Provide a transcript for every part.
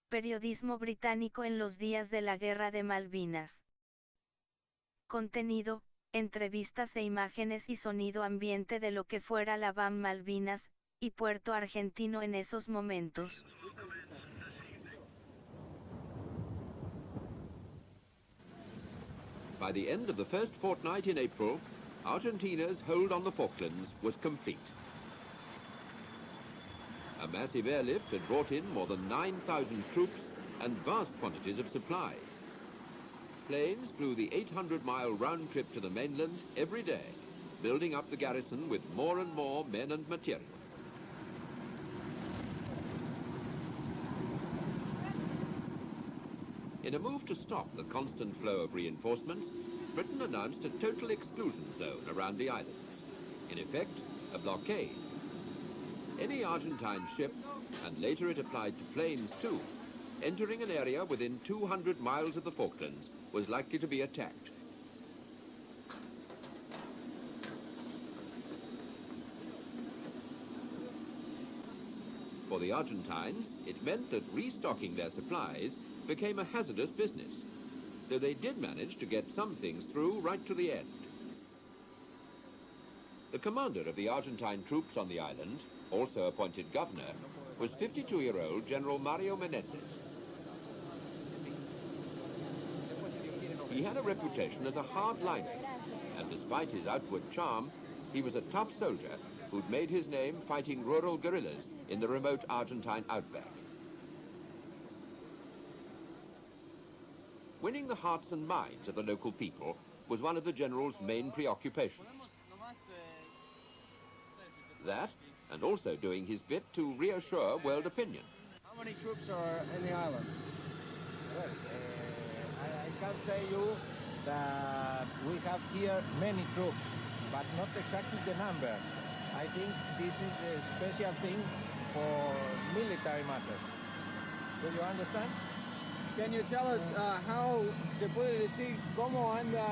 Periodismo británico en los días de la Guerra de Malvinas. Contenido, entrevistas e imágenes y sonido ambiente de lo que fuera la BAM Malvinas, y Puerto Argentino en esos momentos. By the end of the first fortnight in April, Argentina's hold on the Falklands was complete. A massive airlift had brought in more than 9,000 troops and vast quantities of supplies. Planes flew the 800-mile round trip to the mainland every day, building up the garrison with more and more men and material. In a move to stop the constant flow of reinforcements, Britain announced a total exclusion zone around the islands. In effect, a blockade. Any Argentine ship, and later it applied to planes too, entering an area within 200 miles of the Falklands was likely to be attacked. For the Argentines, it meant that restocking their supplies became a hazardous business, though they did manage to get some things through right to the end. The commander of the Argentine troops on the island, also appointed governor, was 52-year-old General Mario Menendez. He had a reputation as a hardliner, and despite his outward charm, he was a tough soldier who'd made his name fighting rural guerrillas in the remote Argentine outback. Winning the hearts and minds of the local people was one of the general's main preoccupations. That, and also doing his bit to reassure world opinion. How many troops are in the island? Well, I can tell you that we have here many troops, but not exactly the number. I think this is a special thing for military matters. Do you understand? Can you tell us how, se puede decir, cómo anda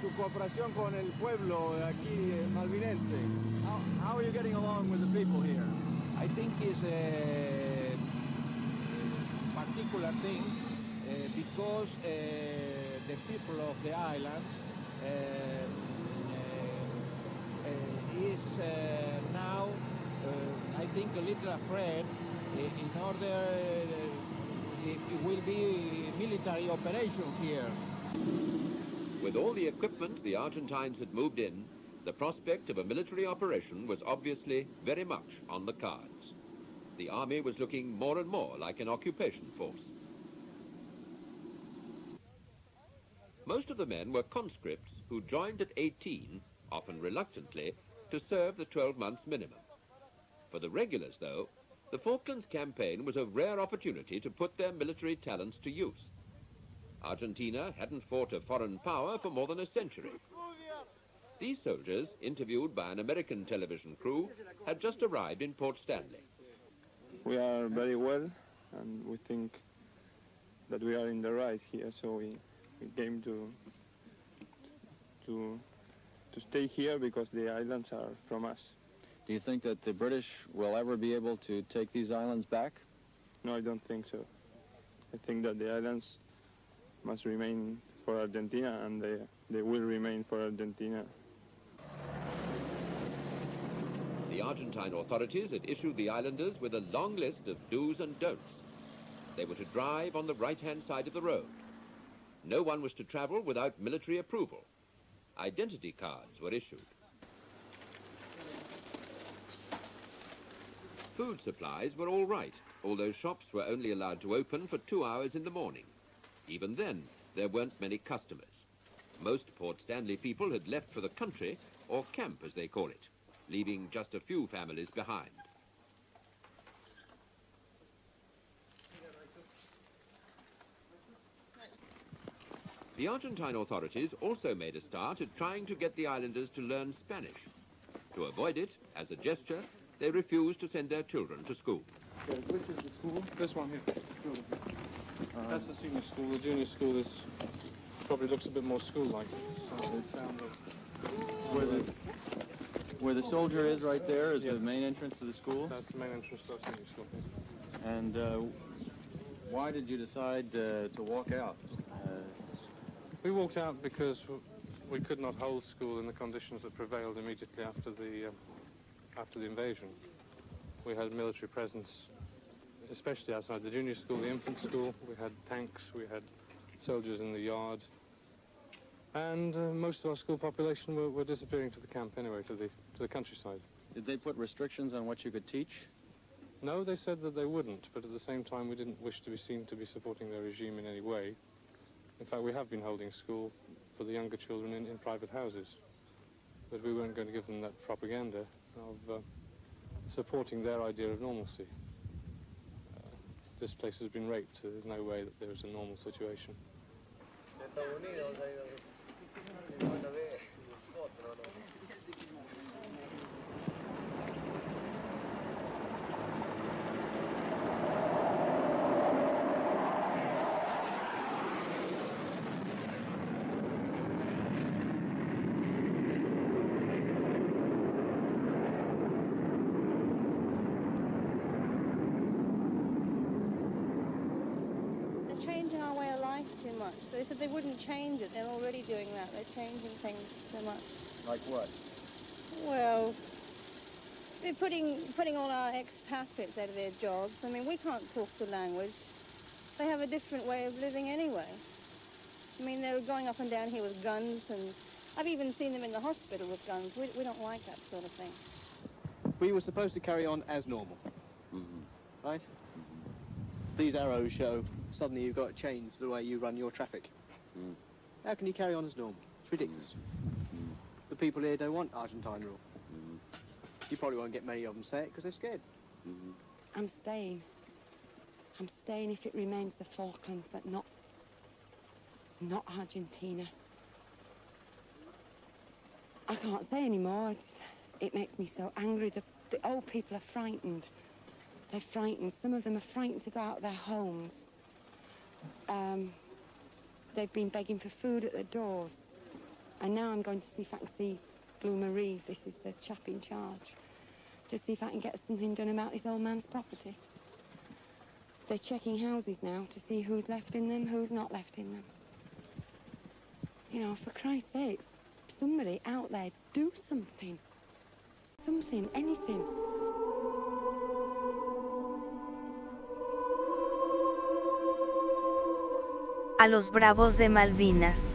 su cooperación con el pueblo aquí malvinense? How are you getting along with the people here? I think it's a particular thing because the people of the islands is now, I think, a little afraid in order it will be a military operation here. With all the equipment the Argentines had moved in, the prospect of a military operation was obviously very much on the cards. The army was looking more and more like an occupation force. Most of the men were conscripts who joined at 18, often reluctantly, to serve the 12 months minimum. For the regulars, though, the Falklands campaign was a rare opportunity to put their military talents to use. Argentina hadn't fought a foreign power for more than a century. These soldiers, interviewed by an American television crew, had just arrived in Port Stanley. We are very well, and we think that we are in the right here, so we came to stay here because the islands are from us. Do you think that the British will ever be able to take these islands back? No, I don't think so. I think that the islands must remain for Argentina, and they will remain for Argentina. The Argentine authorities had issued the islanders with a long list of do's and don'ts. They were to drive on the right-hand side of the road. No one was to travel without military approval. Identity cards were issued. Food supplies were all right, although shops were only allowed to open for 2 hours in the morning. Even then, there weren't many customers. Most Port Stanley people had left for the country, or camp as they call it, leaving just a few families behind. The Argentine authorities also made a start at trying to get the islanders to learn Spanish. To avoid it, as a gesture, they refused to send their children to school. Okay, which is the school? This one here. That's the senior school. The junior school is probably looks a bit more school-like. Where the soldier is right there is the main entrance to the school? That's the main entrance to our senior school. And Why did you decide to walk out? We walked out because we could not hold school in the conditions that prevailed immediately after the invasion. We had military presence, especially outside the junior school, the infant school. We had tanks, we had soldiers in the yard. And most of our school population were disappearing to the camp anyway, to the countryside. Did they put restrictions on what you could teach? No, they said that they wouldn't, but at the same time we didn't wish to be seen to be supporting their regime in any way. In fact, we have been holding school for the younger children in private houses, but we weren't going to give them that propaganda of supporting their idea of normalcy. This place has been raped, so there's no way that there is a normal situation. Changing our way of life too much. So they said they wouldn't change it. They're already doing that. They're changing things so much. Like what? Well, they're putting all our expatriates out of their jobs. I mean, we can't talk the language. They have a different way of living anyway. I mean, they're going up and down here with guns, and I've even seen them in the hospital with guns. We don't like that sort of thing. We were supposed to carry on as normal, right? These arrows show suddenly you've got to change the way you run your traffic. How can you carry on as normal? It's ridiculous. The people here don't want Argentine rule. You probably won't get many of them say it because they're scared. I'm staying. I'm staying if it remains the Falklands, but not Argentina. I can't say anymore. It makes me so angry. The old people are frightened. They're frightened. Some of them are frightened about their homes. They've been begging for food at the doors. And now I'm going to see if I can see Blue Marie, this is the chap in charge, to see if I can get something done about this old man's property. They're checking houses now to see who's left in them, who's not left in them. You know, for Christ's sake, somebody out there, do something. Something, anything. A los bravos de Malvinas.